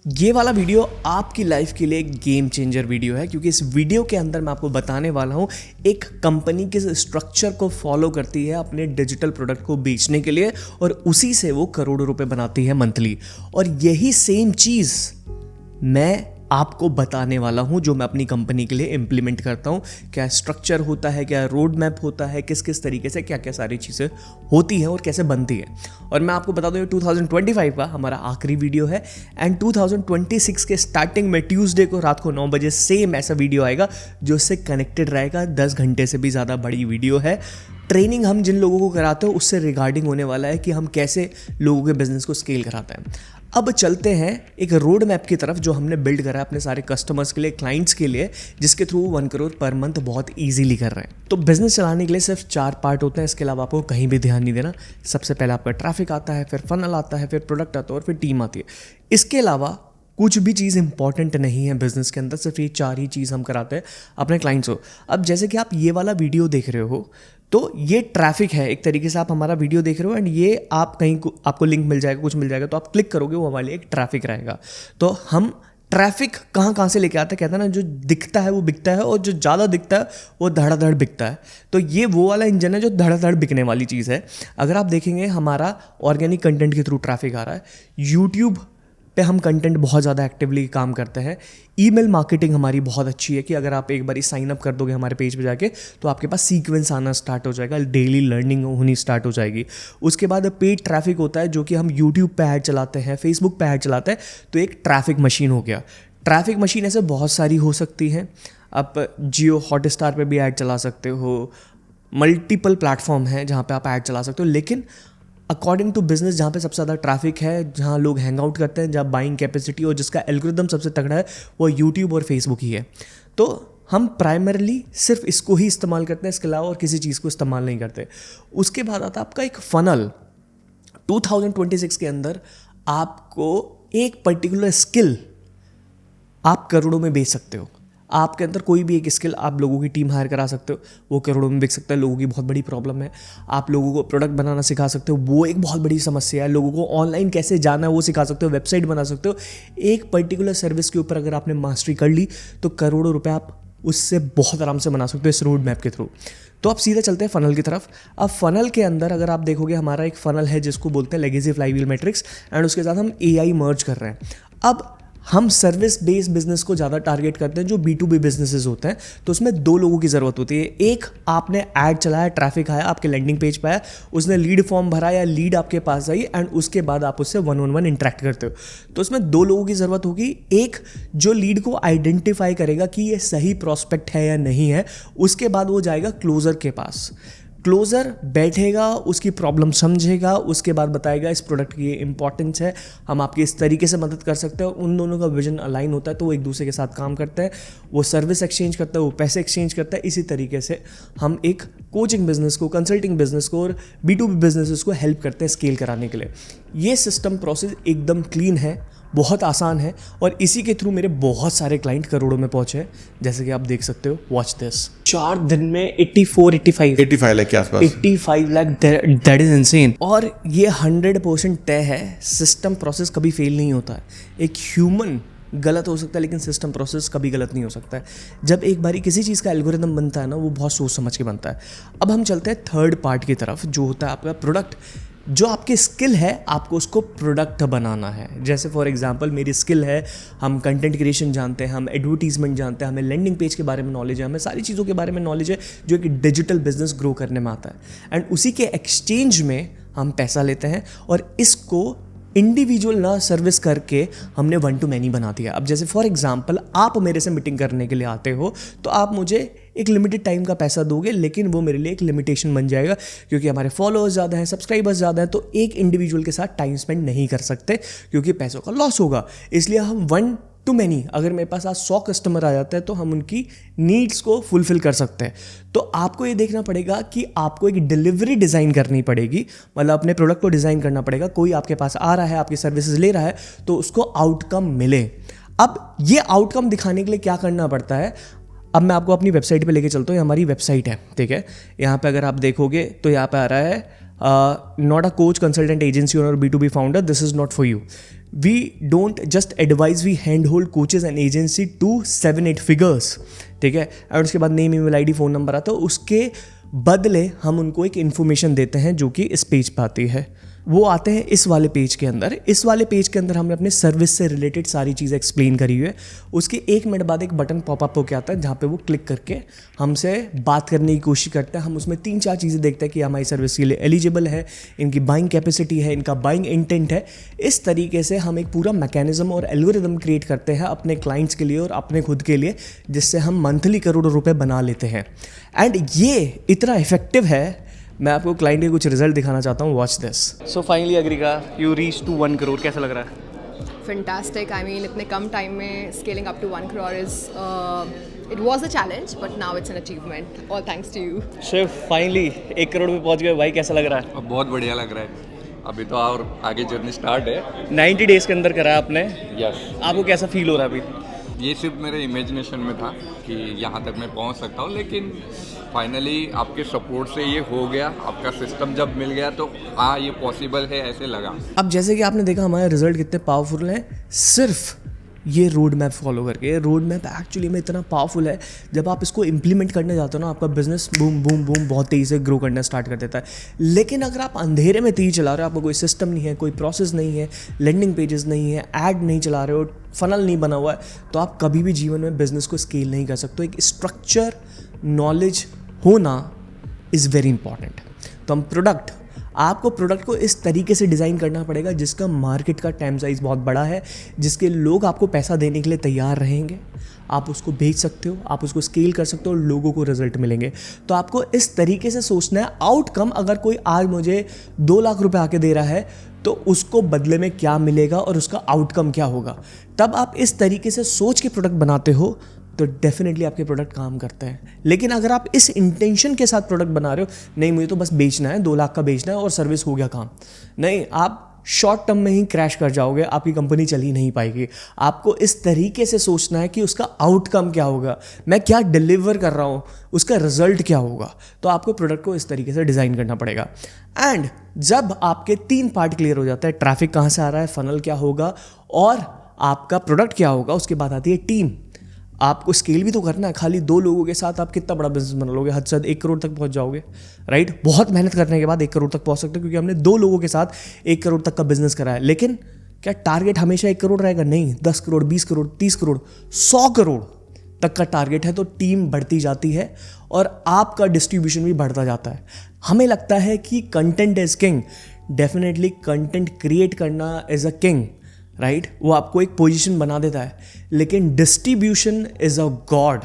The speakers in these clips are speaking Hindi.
ये वाला वीडियो आपकी लाइफ के लिए एक गेम चेंजर वीडियो है, क्योंकि इस वीडियो के अंदर मैं आपको बताने वाला हूँ एक कंपनी किस स्ट्रक्चर को फॉलो करती है अपने डिजिटल प्रोडक्ट को बेचने के लिए, और उसी से वो करोड़ों रुपए बनाती है मंथली। और यही सेम चीज़ मैं आपको बताने वाला हूं जो मैं अपनी कंपनी के लिए इम्प्लीमेंट करता हूं। क्या स्ट्रक्चर होता है, क्या रोड मैप होता है, किस किस तरीके से क्या क्या सारी चीज़ें होती हैं और कैसे बनती है। और मैं आपको बता दूं, ये 2025 का हमारा आखिरी वीडियो है एंड 2026 के स्टार्टिंग में ट्यूसडे को रात को 9 बजे सेम ऐसा वीडियो आएगा जो इससे कनेक्टेड रहेगा। 10 घंटे से भी ज़्यादा बड़ी वीडियो है। ट्रेनिंग हम जिन लोगों को कराते हैं उससे रिगार्डिंग होने वाला है कि हम कैसे लोगों के बिजनेस को स्केल कराते हैं। अब चलते हैं एक रोड मैप की तरफ जो हमने बिल्ड करा है अपने सारे कस्टमर्स के लिए, क्लाइंट्स के लिए, जिसके थ्रू 1 करोड़ पर मंथ बहुत इजीली कर रहे हैं। तो बिजनेस चलाने के लिए सिर्फ 4 पार्ट होते हैं, इसके अलावा आपको कहीं भी ध्यान नहीं देना। सबसे पहले आपका ट्रैफिक आता है, फिर फनल आता है, फिर प्रोडक्ट आता है और फिर टीम आती है। इसके अलावा कुछ भी चीज़ इंपॉर्टेंट नहीं है बिजनेस के अंदर, सिर्फ ये 4 ही चीज़ हम कराते हैं अपने क्लाइंट्स को। अब जैसे कि आप ये वाला वीडियो देख रहे हो, तो ये ट्रैफिक है एक तरीके से। आप हमारा वीडियो देख रहे हो एंड ये आप कहीं आपको लिंक मिल जाएगा, कुछ मिल जाएगा, तो आप क्लिक करोगे, वो हमारे लिए एक ट्रैफिक रहेगा। तो हम ट्रैफिक कहाँ से लेके आते हैं, कहते हैं ना, जो दिखता है वो बिकता है और जो ज़्यादा दिखता है वो धड़ाधड़ बिकता है। तो ये वो वाला इंजन है जो धड़ाधड़ बिकने वाली चीज़ है। अगर आप देखेंगे, हमारा ऑर्गेनिक कंटेंट के थ्रू ट्रैफिक आ रहा है। यूट्यूब पे हम कंटेंट बहुत ज़्यादा एक्टिवली काम करते हैं। ईमेल मार्केटिंग हमारी बहुत अच्छी है कि अगर आप एक बार साइन अप कर दोगे हमारे पेज पे जाके, तो आपके पास सीक्वेंस आना स्टार्ट हो जाएगा, डेली लर्निंग होनी स्टार्ट हो जाएगी। उसके बाद पेड ट्रैफिक होता है जो कि हम यूट्यूब पे ऐड चलाते हैं, फेसबुक पे ऐड चलाते हैं, तो एक ट्रैफिक मशीन हो गया। ट्रैफिक मशीन ऐसे बहुत सारी हो सकती हैं। आप जियो हॉटस्टार पे भी ऐड चला सकते हो, मल्टीपल प्लेटफॉर्म हैं जहाँ पे आप ऐड चला सकते हो। लेकिन अकॉर्डिंग टू बिजनेस, जहाँ पे सबसे ज़्यादा ट्रैफिक है, जहाँ लोग हैंग आउट करते हैं, जहाँ बाइंग कैपेसिटी और जिसका एल्गोरिदम सबसे तगड़ा है, वो यूट्यूब और फेसबुक ही है। तो हम प्राइमरली सिर्फ इसको ही इस्तेमाल करते हैं, इसके अलावा और किसी चीज़ को इस्तेमाल नहीं करते। उसके बाद आता है आपका एक फनल। 2026 के अंदर आपको एक पर्टिकुलर स्किल आप करोड़ों में बेच सकते हो। आपके अंदर कोई भी एक स्किल, आप लोगों की टीम हायर करा सकते हो, वो करोड़ों में बिक सकता है। लोगों की बहुत बड़ी प्रॉब्लम है, आप लोगों को प्रोडक्ट बनाना सिखा सकते हो, वो एक बहुत बड़ी समस्या है। लोगों को ऑनलाइन कैसे जाना है वो सिखा सकते हो, वेबसाइट बना सकते हो। एक पर्टिकुलर सर्विस के ऊपर अगर आपने मास्टरी कर ली तो करोड़ों रुपए आप उससे बहुत आराम से बना सकते हो इस रोड मैप के थ्रू। तो आप सीधा चलते हैं फनल की तरफ। अब फनल के अंदर अगर आप देखोगे, हमारा एक फनल है जिसको बोलते हैं लेगेसी फ्लाईव्हील मैट्रिक्स, एंड उसके साथ हम AI मर्ज कर रहे हैं। अब हम सर्विस बेस्ड बिजनेस को ज़्यादा टारगेट करते हैं, जो B2B बिजनेसेस होते हैं। तो उसमें 2 लोगों की ज़रूरत होती है। एक, आपने ऐड चलाया, ट्रैफिक आया, आपके लैंडिंग पेज पर आया, उसने लीड फॉर्म भरा या लीड आपके पास आई, एंड उसके बाद आप उससे 1-on-1 इंटरेक्ट करते हो। तो उसमें 2 लोगों की ज़रूरत होगी। एक जो लीड को आइडेंटिफाई करेगा कि ये सही प्रॉस्पेक्ट है या नहीं है, उसके बाद वो जाएगा क्लोजर के पास। क्लोजर बैठेगा, उसकी प्रॉब्लम समझेगा, उसके बाद बताएगा इस प्रोडक्ट की इंपॉर्टेंस है, हम आपकी इस तरीके से मदद कर सकते हैं। उन दोनों का विजन अलाइन होता है, तो वो एक दूसरे के साथ काम करते हैं, वो सर्विस एक्सचेंज करता है, वो पैसे एक्सचेंज करता है। इसी तरीके से हम एक कोचिंग बिजनेस को, कंसल्टिंग बिजनेस को और B2B बिजनेसेस को हेल्प करते हैं स्केल कराने के लिए। ये सिस्टम प्रोसेस एकदम क्लीन है, बहुत आसान है, और इसी के थ्रू मेरे बहुत सारे क्लाइंट करोड़ों में पहुंचे हैं, जैसे कि आप देख सकते हो। वॉच दिस, 4 दिन में 85 लाख के आसपास, 85 लाख, दैट इज इनसेन। और ये 100% तय है, सिस्टम प्रोसेस कभी फेल नहीं होता है। एक ह्यूमन गलत हो सकता है, लेकिन सिस्टम प्रोसेस कभी गलत नहीं हो सकता है। जब एक बारी किसी चीज़ का एल्गोरिदम बनता है ना, वो बहुत सोच समझ के बनता है। अब हम चलते हैं थर्ड पार्ट की तरफ, जो होता है आपका प्रोडक्ट। जो आपकी स्किल है, आपको उसको प्रोडक्ट बनाना है। जैसे फॉर एग्जांपल मेरी स्किल है, हम कंटेंट क्रिएशन जानते हैं, हम एडवर्टीजमेंट जानते हैं, हमें लैंडिंग पेज के बारे में नॉलेज है, हमें सारी चीज़ों के बारे में नॉलेज है जो कि डिजिटल बिजनेस ग्रो करने में आता है। एंड उसी के एक्सचेंज में हम पैसा लेते हैं, और इसको इंडिविजुअल ना सर्विस करके हमने 1 to many बना दिया। अब जैसे फॉर एग्जांपल आप मेरे से मीटिंग करने के लिए आते हो, तो आप मुझे एक लिमिटेड टाइम का पैसा दोगे, लेकिन वो मेरे लिए एक लिमिटेशन बन जाएगा, क्योंकि हमारे फॉलोअर्स ज़्यादा हैं, सब्सक्राइबर्स ज़्यादा हैं, तो एक इंडिविजुअल के साथ टाइम स्पेंड नहीं कर सकते, क्योंकि पैसों का लॉस होगा। इसलिए हम 1 to many, अगर मेरे पास आज 100 कस्टमर आ जाते हैं तो हम उनकी नीड्स को फुलफिल कर सकते हैं। तो आपको ये देखना पड़ेगा कि आपको एक डिलीवरी डिज़ाइन करनी पड़ेगी, मतलब अपने प्रोडक्ट को डिज़ाइन करना पड़ेगा। कोई आपके पास आ रहा है, आपकी सर्विसेज ले रहा है, तो उसको आउटकम मिले। अब ये आउटकम दिखाने के लिए क्या करना पड़ता है, अब मैं आपको अपनी वेबसाइट पे लेके चलता हूँ। हमारी वेबसाइट है, ठीक है। यहाँ पे अगर आप देखोगे तो यहाँ पे आ रहा है not a coach, consultant, agency owner, B2B founder, this is not for you. We don't just advise, we hand hold coaches and agency to 7-8 figures, ठीक है। और उसके बाद name, email ID, phone number आता है, उसके बदले हम उनको एक इन्फॉर्मेशन देते हैं जो कि इस पेज पर आती है। वो आते हैं इस वाले पेज के अंदर। इस वाले पेज के अंदर हमने अपने सर्विस से रिलेटेड सारी चीज़ें एक्सप्लेन करी हुई है। उसके 1 मिनट बाद एक बटन पॉपअप होकर आता है जहाँ पे वो क्लिक करके हमसे बात करने की कोशिश करते हैं। हम उसमें 3-4 चीज़ें देखते हैं कि हमारी सर्विस के लिए एलिजिबल है, इनकी बाइंग कैपेसिटी है, इनका बाइंग इंटेंट है। इस तरीके से हम एक पूरा मैकेनिज्म और एल्गोरिदम क्रिएट करते हैं अपने क्लाइंट्स के लिए और अपने खुद के लिए, जिससे हम मंथली करोड़ों रुपए बना लेते हैं। एंड ये इतना इफेक्टिव है, मैं आपको क्लाइंट के कुछ रिजल्ट दिखाना चाहता हूँ। Watch this. So finally Agrika, you reach to 1 crore, कैसा लग रहा है? Fantastic. I mean, इतने कम टाइम में scaling up to 1 crore is it was a challenge, but now it's an achievement. All thanks to you. Shiv, finally 1 crore पे पहुंच गए भाई, कैसा लग रहा है? बहुत बढ़िया लग रहा है। अभी तो और आगे जर्नी स्टार्ट है। 90 डेज के अंदर करा आपने। यस। आपको कैसा फील हो रहा है अभी? ये सिर्फ मेरे इमेजिनेशन में था कि यहाँ तक मैं पहुँच सकता हूँ, लेकिन फाइनली आपके सपोर्ट से ये हो गया। आपका सिस्टम जब मिल गया तो हाँ, ये पॉसिबल है, ऐसे लगा। अब जैसे कि आपने देखा हमारे रिजल्ट कितने पावरफुल हैं, सिर्फ ये रोड मैप फॉलो करके। ये रोड मैप एक्चुअली में इतना पावरफुल है, जब आप इसको इम्प्लीमेंट करने जाते हो ना, आपका बिजनेस बूम बूम बूम बहुत तेज़ी से ग्रो करना स्टार्ट कर देता है। लेकिन अगर आप अंधेरे में तीर चला रहे हो, आपको कोई सिस्टम नहीं है, कोई प्रोसेस नहीं है, लैंडिंग पेजेस नहीं है, ऐड नहीं चला रहे हो, फनल नहीं बना हुआ है, तो आप कभी भी जीवन में बिजनेस को स्केल नहीं कर सकते। एक स्ट्रक्चर, नॉलेज होना इज़ वेरी इंपॉर्टेंट। तो हम आपको प्रोडक्ट को इस तरीके से डिज़ाइन करना पड़ेगा जिसका मार्केट का टाइम साइज़ बहुत बड़ा है, जिसके लोग आपको पैसा देने के लिए तैयार रहेंगे। आप उसको बेच सकते हो, आप उसको स्केल कर सकते हो, लोगों को रिजल्ट मिलेंगे। तो आपको इस तरीके से सोचना है। आउटकम, अगर कोई आज मुझे 2 लाख रुपए आके दे रहा है तो उसको बदले में क्या मिलेगा और उसका आउटकम क्या होगा, तब आप इस तरीके से सोच के प्रोडक्ट बनाते हो तो डेफिनेटली आपके प्रोडक्ट काम करते हैं। लेकिन अगर आप इस इंटेंशन के साथ प्रोडक्ट बना रहे हो, नहीं मुझे तो बस बेचना है, 2 लाख का बेचना है और सर्विस हो गया काम, नहीं, आप शॉर्ट टर्म में ही क्रैश कर जाओगे, आपकी कंपनी चल ही नहीं पाएगी। आपको इस तरीके से सोचना है कि उसका आउटकम क्या होगा, मैं क्या डिलीवर कर रहा हूँ, उसका रिजल्ट क्या होगा। तो आपको प्रोडक्ट को इस तरीके से डिज़ाइन करना पड़ेगा। एंड जब आपके 3 पार्ट क्लियर हो जाता है, ट्रैफिक कहाँ से आ रहा है, फनल क्या होगा और आपका प्रोडक्ट क्या होगा, उसके बाद आती है टीम। आपको स्केल भी तो करना है। खाली 2 लोगों के साथ आप कितना बड़ा बिजनेस बना लोगे? हद से हद 1 करोड़ तक पहुंच जाओगे, राइट। बहुत मेहनत करने के बाद 1 करोड़ तक पहुंच सकते हो, क्योंकि हमने 2 लोगों के साथ 1 करोड़ तक का बिजनेस करा है। लेकिन क्या टारगेट हमेशा 1 करोड़ रहेगा? नहीं, 10 करोड़, 20 करोड़, 30 करोड़, 100 करोड़ तक का टारगेट है। तो टीम बढ़ती जाती है और आपका डिस्ट्रीब्यूशन भी बढ़ता जाता है। हमें लगता है कि content is king. Definitely content create करना इज अ किंग, राइट। वो आपको एक पोजीशन बना देता है, लेकिन डिस्ट्रीब्यूशन इज़ अ गॉड।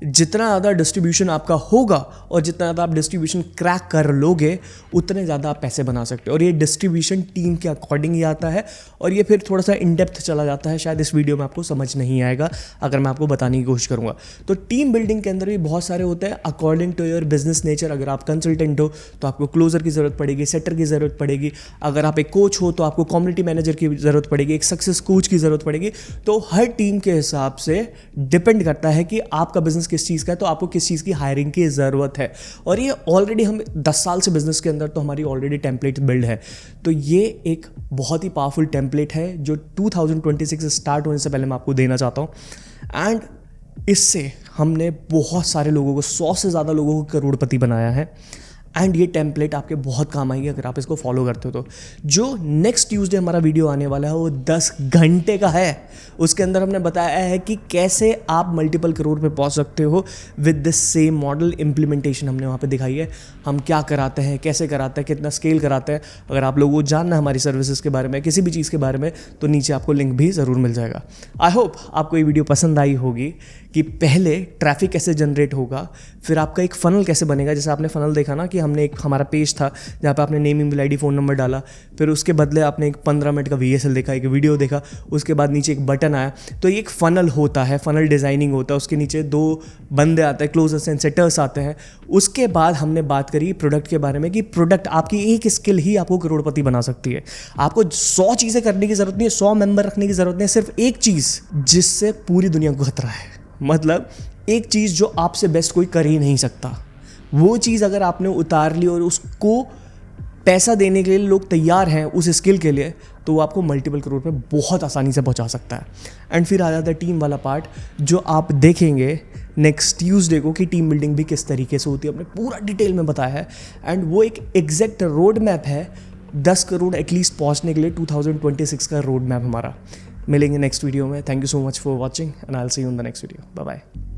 जितना ज़्यादा डिस्ट्रीब्यूशन आपका होगा और जितना ज़्यादा आप डिस्ट्रीब्यूशन क्रैक कर लोगे, उतने ज़्यादा आप पैसे बना सकते हो। और ये डिस्ट्रीब्यूशन टीम के अकॉर्डिंग ही आता है, और ये फिर थोड़ा सा इन डेप्थ चला जाता है। शायद इस वीडियो में आपको समझ नहीं आएगा अगर मैं आपको बताने की कोशिश करूँगा। तो टीम बिल्डिंग के अंदर भी बहुत सारे होते हैं according to your business nature. अगर आप कंसल्टेंट हो तो आपको क्लोजर की ज़रूरत पड़ेगी, सेटर की ज़रूरत पड़ेगी। अगर आप एक कोच हो तो आपको कम्युनिटी मैनेजर की ज़रूरत पड़ेगी, एक सक्सेस कोच की ज़रूरत पड़ेगी। तो हर टीम के हिसाब से डिपेंड करता है कि आपका बिजनेस किस चीज़ का है, तो आपको किस चीज़ की हायरिंग की ज़रूरत है। और ये ऑलरेडी हम 10 साल से बिजनेस के अंदर, तो हमारी ऑलरेडी टेम्पलेट बिल्ड है। तो ये एक बहुत ही पावरफुल टेम्पलेट है जो 2026 स्टार्ट होने से पहले मैं आपको देना चाहता हूँ। एंड इससे हमने बहुत सारे लोगों को, 100 से ज़्यादा लोगों को करोड़पति बनाया है। एंड ये टेम्पलेट आपके बहुत काम आएगी अगर आप इसको फॉलो करते हो। तो जो नेक्स्ट ट्यूसडे हमारा वीडियो आने वाला है वो 10 घंटे का है। उसके अंदर हमने बताया है कि कैसे आप मल्टीपल करोड़ पे पहुंच सकते हो with the same model. Implementation हमने वहाँ पे दिखाई है, हम क्या कराते हैं, कैसे कराते हैं, कितना स्केल कराते हैं। अगर आप लोगों को जानना है हमारी सर्विसेज के बारे में, किसी भी चीज़ के बारे में, तो नीचे आपको लिंक भी ज़रूर मिल जाएगा। आई होप आपको ये वीडियो पसंद आई होगी कि पहले ट्रैफिक कैसे जनरेट होगा, फिर आपका एक फ़नल कैसे बनेगा। जैसे आपने फ़नल देखा ना कि हमने एक हमारा पेज था जहाँ पे आपने name, email ID, phone number डाला, फिर उसके बदले आपने एक 15 मिनट का VSL देखा, एक वीडियो देखा, उसके बाद नीचे एक बटन आया। तो ये एक फ़नल होता है, फ़नल डिज़ाइनिंग होता है। उसके नीचे 2 बंदे आते हैं, क्लोजर्स एंड सेटर्स आते हैं। उसके बाद हमने बात करी प्रोडक्ट के बारे में कि प्रोडक्ट, आपकी एक स्किल ही आपको करोड़पति बना सकती है। आपको 100 चीज़ें करने की ज़रूरत नहीं है, 100 मेंबर रखने की ज़रूरत नहीं है। सिर्फ एक चीज़ जिससे पूरी दुनिया को खतरा है, मतलब एक चीज़ जो आपसे बेस्ट कोई कर ही नहीं सकता, वो चीज़ अगर आपने उतार ली और उसको पैसा देने के लिए लोग तैयार हैं उस स्किल के लिए, तो वो आपको मल्टीपल करोड़ पे बहुत आसानी से पहुंचा सकता है। एंड फिर आ जाता है टीम वाला पार्ट, जो आप देखेंगे नेक्स्ट ट्यूसडे को कि टीम बिल्डिंग भी किस तरीके से होती है, अपने पूरा डिटेल में बताया है। एंड वो एक एग्जैक्ट रोड मैप है 10 करोड़ एटलीस्ट पहुंचने के लिए। 2026 का रोड मैप हमारा। मिलेंगे नेक्स्ट वीडियो में। Thank you so much for watching and I will see you in the next video. Bye bye.